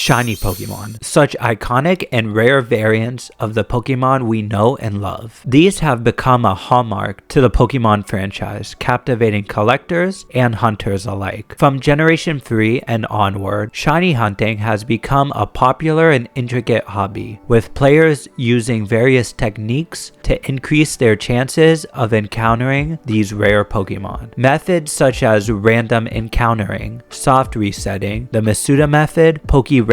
Shiny Pokemon, such iconic and rare variants of the Pokemon we know and love. These have become a hallmark to the Pokemon franchise, captivating collectors and hunters alike. From Generation 3 and onward, shiny hunting has become a popular and intricate hobby, with players using various techniques to increase their chances of encountering these rare Pokemon. Methods such as random encountering, soft resetting, the Masuda Method,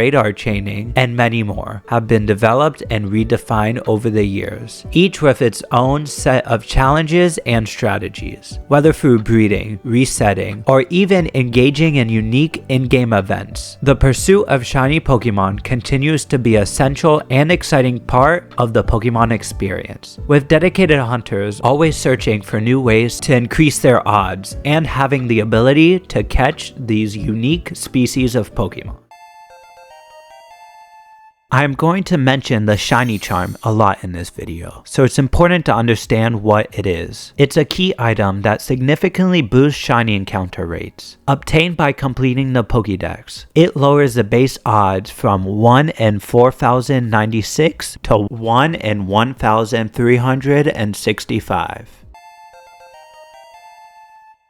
Radar chaining, and many more have been developed and redefined over the years, each with its own set of challenges and strategies. Whether through breeding, resetting, or even engaging in unique in-game events, the pursuit of shiny Pokemon continues to be an essential and exciting part of the Pokemon experience, with dedicated hunters always searching for new ways to increase their odds and having the ability to catch these unique species of Pokemon. I am going to mention the shiny charm a lot in this video, so it's important to understand what it is. It's a key item that significantly boosts shiny encounter rates. Obtained by completing the Pokédex, it lowers the base odds from 1 in 4,096 to 1 in 1,365.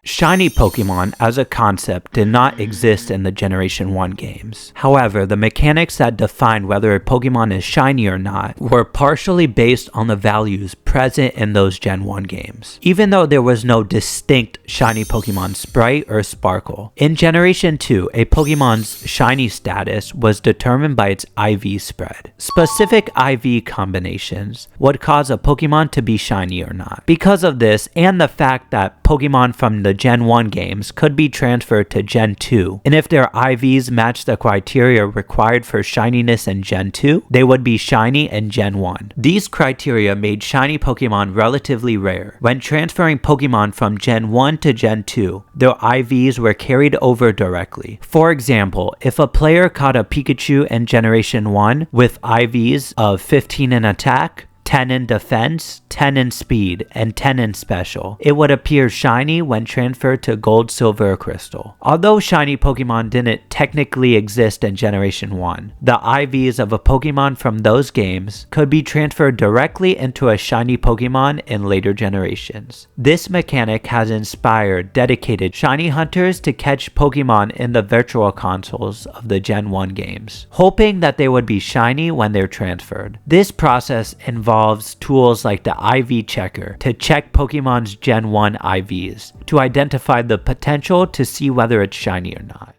Shiny Pokemon as a concept did not exist in the Generation 1 games. However, the mechanics that define whether a Pokemon is shiny or not were partially based on the values present in those Gen 1 games. Even though there was no distinct shiny Pokemon sprite or sparkle, in Generation 2, a Pokemon's shiny status was determined by its IV spread. Specific IV combinations would cause a Pokemon to be shiny or not. Because of this, and the fact that Pokemon from the Gen 1 games could be transferred to Gen 2, and if their IVs match the criteria required for shininess in Gen 2, they would be shiny in Gen 1. These criteria made shiny Pokemon relatively rare. When transferring Pokemon from Gen 1 to Gen 2, their IVs were carried over directly. For example, if a player caught a Pikachu in Generation 1 with IVs of 15 in attack, 10 in defense, 10 in speed, and 10 in special, it would appear shiny when transferred to gold, silver, or crystal. Although shiny Pokemon didn't technically exist in Generation 1, the IVs of a Pokemon from those games could be transferred directly into a shiny Pokemon in later generations. This mechanic has inspired dedicated shiny hunters to catch Pokemon in the virtual consoles of the Gen 1 games, hoping that they would be shiny when they're transferred. This process involves tools like the IV checker to check Pokemon's Gen 1 IVs to identify the potential to see whether it's shiny or not.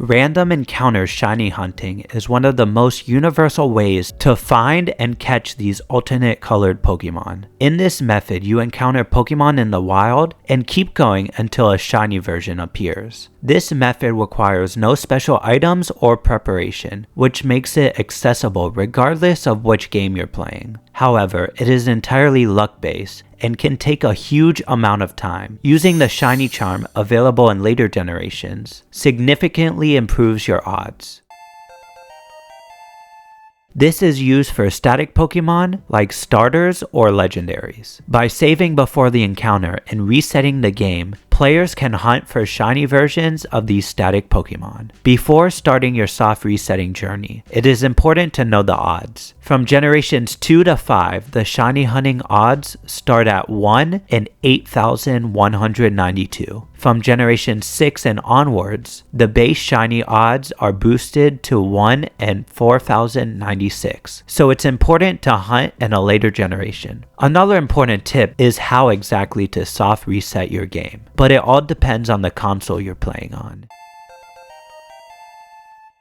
Random encounter shiny hunting is one of the most universal ways to find and catch these alternate colored Pokemon. In this method, you encounter Pokemon in the wild and keep going until a shiny version appears. This method requires no special items or preparation, which makes it accessible regardless of which game you're playing. However, it is entirely luck-based and can take a huge amount of time. Using the shiny charm available in later generations significantly improves your odds. This is used for static Pokemon like starters or legendaries. By saving before the encounter and resetting the game, players can hunt for shiny versions of these static Pokemon. Before starting your soft resetting journey, it is important to know the odds. From Generations 2 to 5, the shiny hunting odds start at 1 in 8,192. From Generation 6 and onwards, the base shiny odds are boosted to 1 in 4,096, so it's important to hunt in a later generation. Another important tip is how exactly to soft reset your game, but it all depends on the console you're playing on.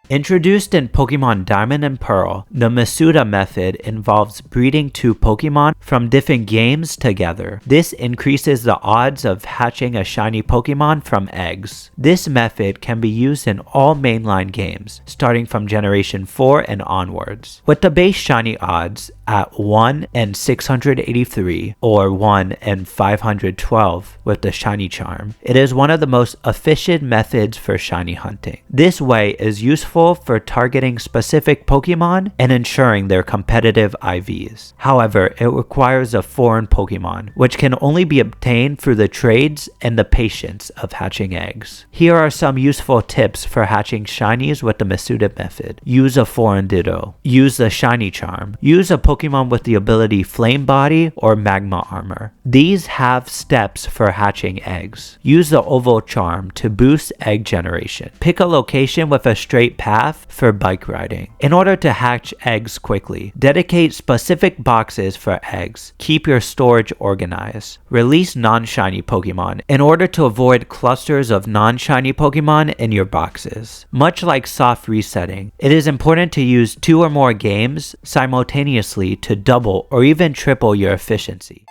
Introduced in Pokemon Diamond and Pearl, the Masuda Method involves breeding two Pokemon from different games together. This increases the odds of hatching a shiny Pokemon from eggs. This method can be used in all mainline games, starting from Generation 4 and onwards. With the base shiny odds, at 1 in 683 or 1 in 512 with the shiny charm. It is one of the most efficient methods for shiny hunting. This way is useful for targeting specific Pokemon and ensuring their competitive IVs. However, it requires a foreign Pokemon, which can only be obtained through the trades and the patience of hatching eggs. Here are some useful tips for hatching shinies with the Masuda Method. Use a foreign Ditto. Use the shiny charm. Use a Pokemon with the ability Flame Body or Magma Armor. These have steps for hatching eggs. Use the oval charm to boost egg generation. Pick a location with a straight path for bike riding. In order to hatch eggs quickly, dedicate specific boxes for eggs. Keep your storage organized. Release non-shiny Pokemon in order to avoid clusters of non-shiny Pokemon in your boxes. Much like soft resetting, it is important to use 2 or more games simultaneously to double or even triple your efficiency.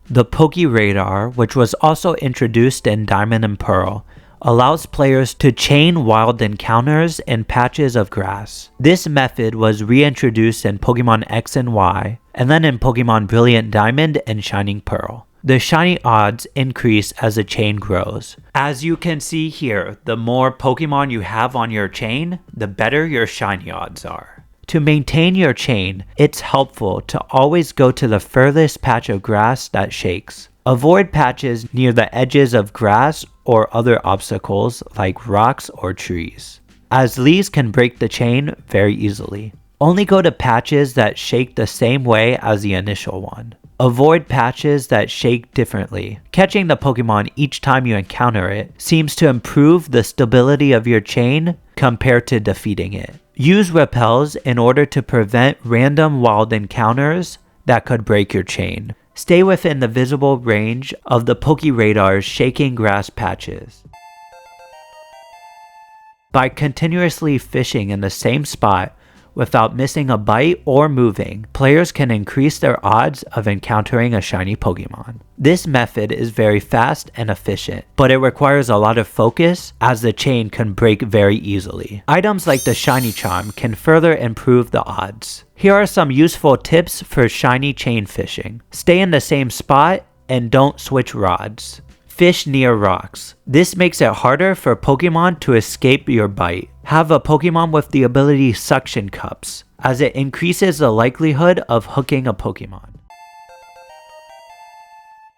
The Poke Radar, which was also introduced in Diamond and Pearl, allows players to chain wild encounters in patches of grass. This method was reintroduced in Pokemon X and Y, and then in Pokemon Brilliant Diamond and Shining Pearl. The shiny odds increase as the chain grows. As you can see here, the more Pokemon you have on your chain, the better your shiny odds are. To maintain your chain, it's helpful to always go to the furthest patch of grass that shakes. Avoid patches near the edges of grass or other obstacles like rocks or trees, as these can break the chain very easily. Only go to patches that shake the same way as the initial one. Avoid patches that shake differently. Catching the Pokemon each time you encounter it seems to improve the stability of your chain compared to defeating it. Use repels in order to prevent random wild encounters that could break your chain. Stay within the visible range of the Poke Radar's shaking grass patches. By continuously fishing in the same spot without missing a bite or moving, players can increase their odds of encountering a shiny Pokemon. This method is very fast and efficient, but it requires a lot of focus as the chain can break very easily. Items like the shiny charm can further improve the odds. Here are some useful tips for shiny chain fishing. Stay in the same spot and don't switch rods. Fish near rocks. This makes it harder for Pokemon to escape your bite. Have a Pokemon with the ability Suction Cups, as it increases the likelihood of hooking a Pokemon.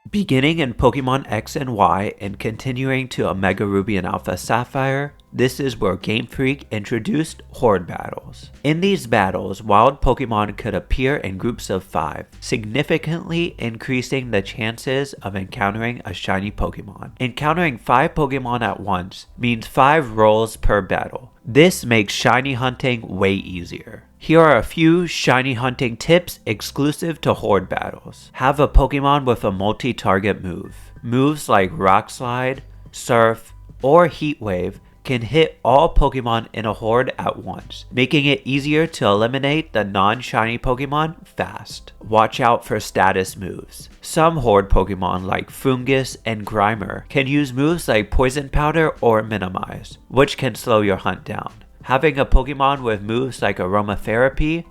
Beginning in Pokemon X and Y and continuing to Omega Ruby and Alpha Sapphire, this is where Game Freak introduced Horde battles. In these battles, wild Pokemon could appear in groups of 5, significantly increasing the chances of encountering a shiny Pokemon. Encountering 5 Pokemon at once means 5 rolls per battle. This makes shiny hunting way easier. Here are a few shiny hunting tips exclusive to Horde battles. Have a Pokemon with a multi-target move. Moves like Rock Slide, Surf, or Heat Wave can hit all Pokemon in a horde at once, making it easier to eliminate the non-shiny Pokemon fast. Watch out for status moves. Some horde Pokemon like Fungus and Grimer can use moves like Poison Powder or Minimize, which can slow your hunt down. Having a Pokemon with moves like Aromatherapy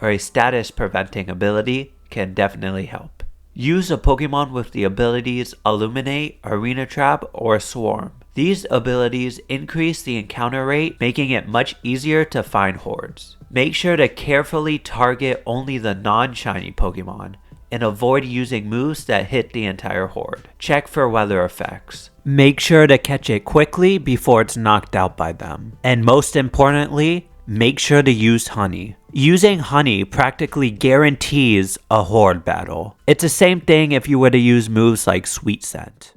or a status preventing ability can definitely help. Use a Pokemon with the abilities Illuminate, Arena Trap, or Swarm. These abilities increase the encounter rate, making it much easier to find hordes. Make sure to carefully target only the non-shiny Pokemon and avoid using moves that hit the entire horde. Check for weather effects. Make sure to catch it quickly before it's knocked out by them. And most importantly, make sure to use honey. Using honey practically guarantees a horde battle. It's the same thing if you were to use moves like Sweet Scent.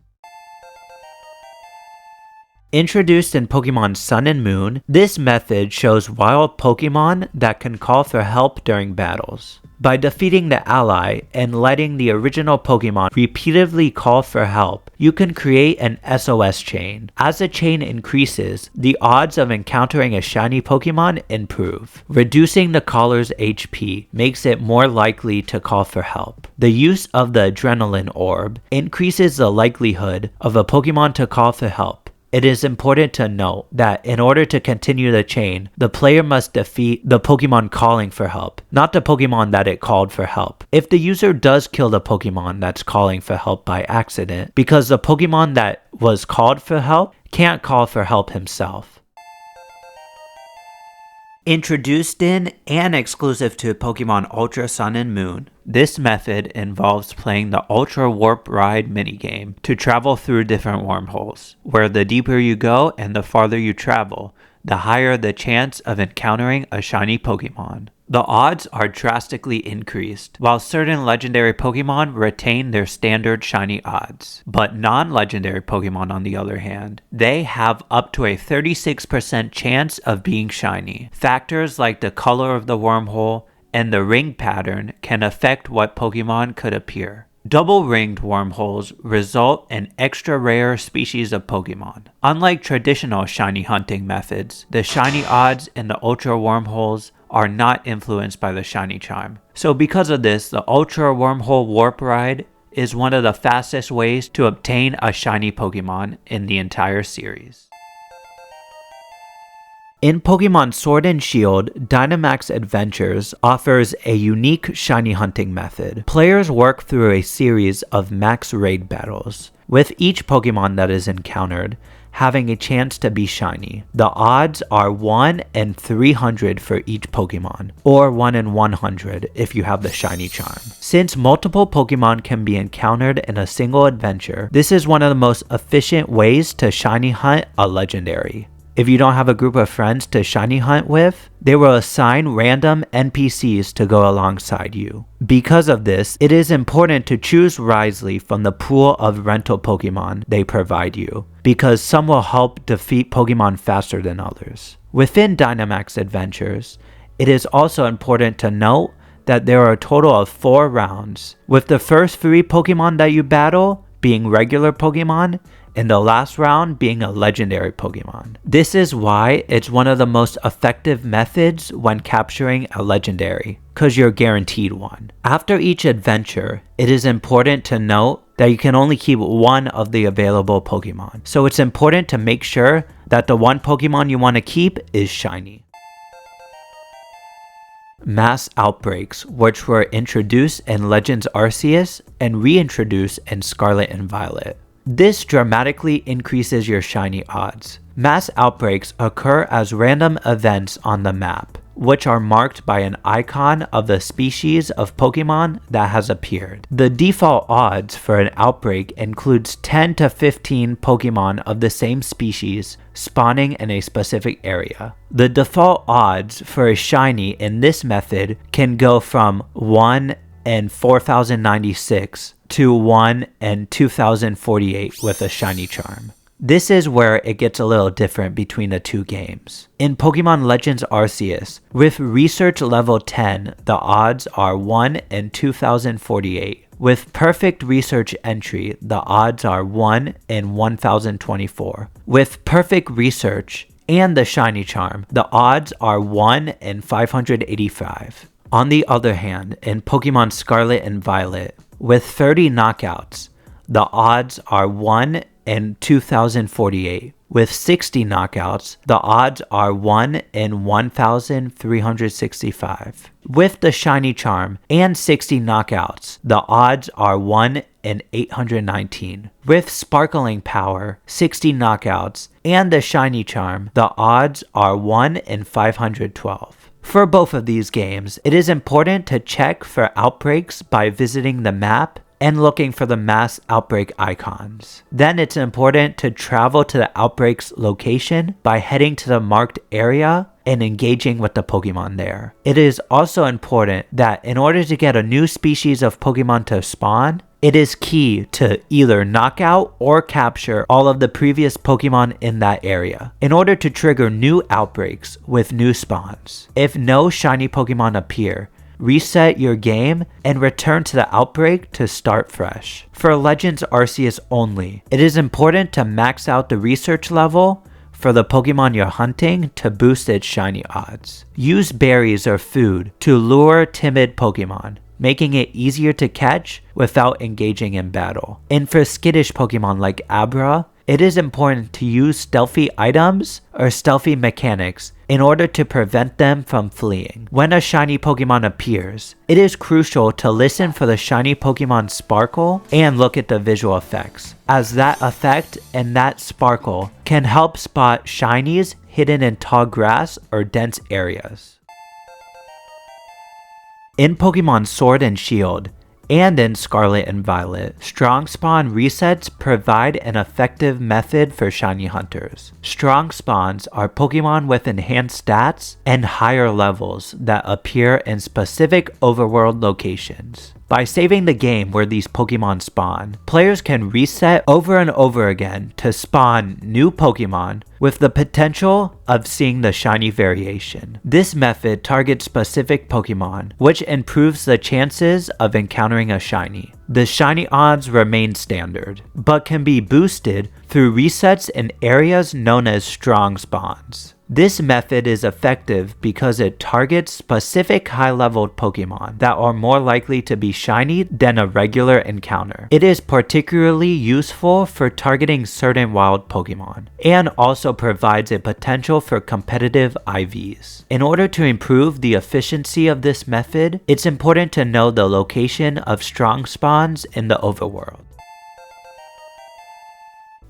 Introduced in Pokemon Sun and Moon, this method shows wild Pokemon that can call for help during battles. By defeating the ally and letting the original Pokemon repeatedly call for help, you can create an SOS chain. As the chain increases, the odds of encountering a shiny Pokemon improve. Reducing the caller's HP makes it more likely to call for help. The use of the Adrenaline Orb increases the likelihood of a Pokemon to call for help, it is important to note that in order to continue the chain, the player must defeat the Pokemon calling for help, not the Pokemon that it called for help. If the user does kill the Pokemon that's calling for help by accident, because the Pokemon that was called for help can't call for help himself. Introduced in and exclusive to Pokemon Ultra Sun and Moon, this method involves playing the Ultra Warp Ride minigame to travel through different wormholes, where the deeper you go and the farther you travel, the higher the chance of encountering a shiny Pokemon. The odds are drastically increased, while certain legendary Pokemon retain their standard shiny odds. But non-legendary Pokemon, on the other hand, they have up to a 36% chance of being shiny. Factors like the color of the wormhole and the ring pattern can affect what Pokemon could appear. Double-ringed wormholes result in extra rare species of Pokemon. Unlike traditional shiny hunting methods, the shiny odds in the Ultra wormholes are not influenced by the shiny charm. So because of this, the Ultra Wormhole Warp Ride is one of the fastest ways to obtain a shiny Pokemon in the entire series. In Pokemon Sword and Shield, Dynamax Adventures offers a unique shiny hunting method. Players work through a series of max raid battles, with each Pokemon that is encountered having a chance to be shiny. The odds are 1 in 300 for each Pokemon, or 1 in 100 if you have the shiny charm. Since multiple Pokemon can be encountered in a single adventure, this is one of the most efficient ways to shiny hunt a legendary. If you don't have a group of friends to shiny hunt with, they will assign random NPCs to go alongside you. Because of this, it is important to choose wisely from the pool of rental Pokemon they provide you, because some will help defeat Pokemon faster than others. Within Dynamax Adventures, it is also important to note that there are a total of 4 rounds, with the first 3 Pokemon that you battle being regular Pokemon, and the last round being a legendary Pokemon. This is why it's one of the most effective methods when capturing a legendary, because you're guaranteed one. After each adventure, it is important to note that you can only keep one of the available Pokemon. So it's important to make sure that the one Pokemon you want to keep is shiny. Mass Outbreaks, which were introduced in Legends Arceus and reintroduced in Scarlet and Violet. This dramatically increases your shiny odds. Mass outbreaks occur as random events on the map, which are marked by an icon of the species of Pokemon that has appeared. The default odds for an outbreak includes 10 to 15 Pokemon of the same species spawning in a specific area. The default odds for a shiny in this method can go from 1 in 4096 to 1 in 2048 with a shiny charm. This is where it gets a little different between the two games. In Pokemon Legends Arceus, with Research level 10, the odds are 1 in 2048. With Perfect Research entry, the odds are 1 in 1024. With Perfect Research and the shiny charm, the odds are 1 in 585. On the other hand, in Pokemon Scarlet and Violet, with 30 knockouts, the odds are 1 in 2048. With 60 knockouts, the odds are 1 in 1365. With the shiny charm and 60 knockouts, the odds are 1 in 819. With Sparkling Power, 60 knockouts, and the shiny charm, the odds are 1 in 512. For both of these games, it is important to check for outbreaks by visiting the map and looking for the mass outbreak icons. Then it's important to travel to the outbreak's location by heading to the marked area and engaging with the Pokemon there. It is also important that in order to get a new species of Pokemon to spawn, it is key to either knock out or capture all of the previous Pokemon in that area in order to trigger new outbreaks with new spawns. If no shiny Pokemon appear, reset your game and return to the outbreak to start fresh. For Legends Arceus only, it is important to max out the research level for the Pokemon you're hunting to boost its shiny odds. Use berries or food to lure timid Pokemon, making it easier to catch without engaging in battle. And for skittish Pokemon like Abra, it is important to use stealthy items or stealthy mechanics in order to prevent them from fleeing. When a shiny Pokemon appears, it is crucial to listen for the shiny Pokemon sparkle and look at the visual effects, as that effect and that sparkle can help spot shinies hidden in tall grass or dense areas. In Pokemon Sword and Shield, and in Scarlet and Violet, Strong Spawn resets provide an effective method for shiny hunters. Strong Spawns are Pokemon with enhanced stats and higher levels that appear in specific overworld locations. By saving the game where these Pokemon spawn, players can reset over and over again to spawn new Pokemon with the potential of seeing the shiny variation. This method targets specific Pokemon, which improves the chances of encountering a shiny. The shiny odds remain standard, but can be boosted through resets in areas known as strong spawns. This method is effective because it targets specific high-leveled Pokemon that are more likely to be shiny than a regular encounter. It is particularly useful for targeting certain wild Pokemon, and also provides a potential for competitive IVs. In order to improve the efficiency of this method, it's important to know the location of strong spawns in the overworld.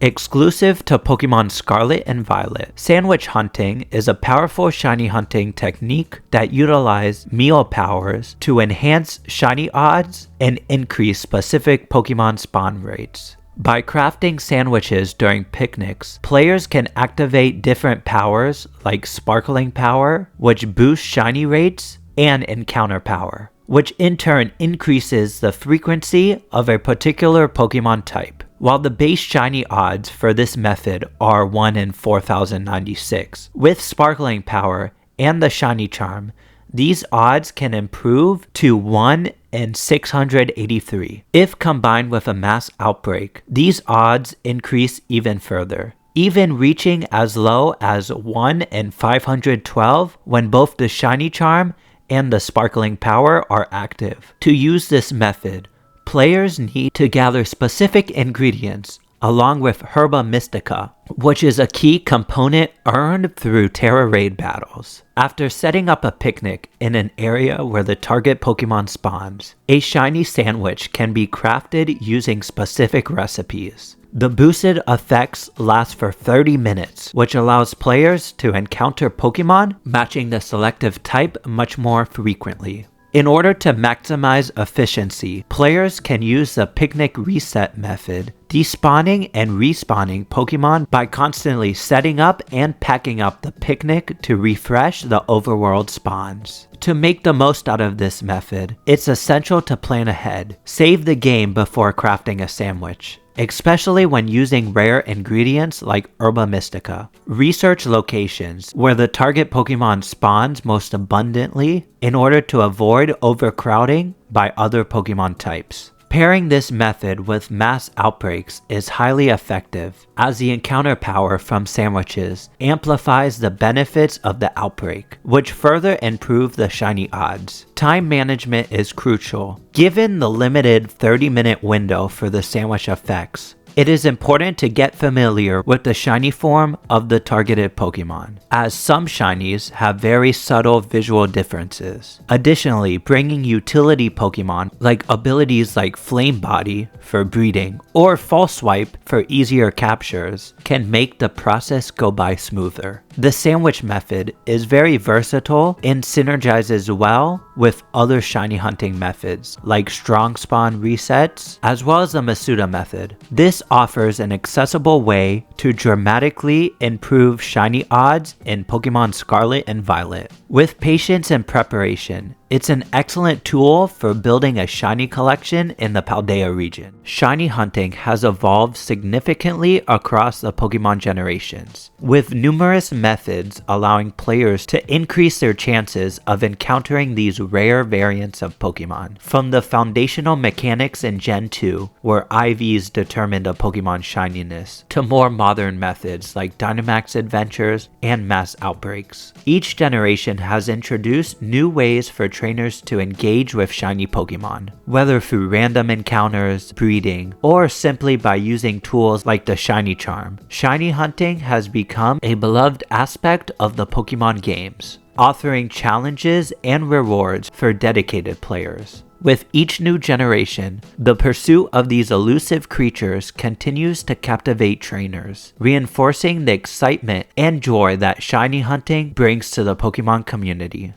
Exclusive to Pokemon Scarlet and Violet, Sandwich Hunting is a powerful shiny hunting technique that utilizes meal powers to enhance shiny odds and increase specific Pokemon spawn rates. By crafting sandwiches during picnics, players can activate different powers like Sparkling Power, which boosts shiny rates, and Encounter Power, which in turn increases the frequency of a particular Pokemon type. While the base shiny odds for this method are 1 in 4096, with Sparkling Power and the Shiny Charm, these odds can improve to 1 in 683. If combined with a mass outbreak, these odds increase even further, even reaching as low as 1 in 512 when both the Shiny Charm and the Sparkling Power are active. To use this method, players need to gather specific ingredients along with Herba Mystica, which is a key component earned through Terra Raid battles. After setting up a picnic in an area where the target Pokemon spawns, a shiny sandwich can be crafted using specific recipes. The boosted effects last for 30 minutes, which allows players to encounter Pokemon matching the selective type much more frequently. In order to maximize efficiency, players can use the picnic reset method, despawning and respawning Pokemon by constantly setting up and packing up the picnic to refresh the overworld spawns. To make the most out of this method, it's essential to plan ahead. Save the game before crafting a sandwich, especially when using rare ingredients like Herba Mystica. Research locations where the target Pokemon spawns most abundantly in order to avoid overcrowding by other Pokemon types. Pairing this method with mass outbreaks is highly effective, as the encounter power from sandwiches amplifies the benefits of the outbreak, which further improve the shiny odds. Time management is crucial. Given the limited 30-minute window for the sandwich effects, it is important to get familiar with the shiny form of the targeted Pokemon, as some shinies have very subtle visual differences. Additionally, bringing utility Pokemon like abilities like Flame Body for breeding or False Swipe for easier captures can make the process go by smoother. The sandwich method is very versatile and synergizes well with other shiny hunting methods like strong spawn resets, as well as the Masuda method. This offers an accessible way to dramatically improve shiny odds in Pokemon Scarlet and Violet. With patience and preparation, it's an excellent tool for building a shiny collection in the Paldea region. Shiny hunting has evolved significantly across the Pokemon generations, with numerous methods allowing players to increase their chances of encountering these rare variants of Pokemon. From the foundational mechanics in Gen 2, where IVs determined a Pokemon shininess, to more modern methods like Dynamax Adventures and Mass Outbreaks. Each generation has introduced new ways for trainers to engage with shiny Pokemon, whether through random encounters, breeding, or simply by using tools like the shiny charm. Shiny hunting has become a beloved aspect of the Pokemon games, offering challenges and rewards for dedicated players. With each new generation, the pursuit of these elusive creatures continues to captivate trainers, reinforcing the excitement and joy that shiny hunting brings to the Pokemon community.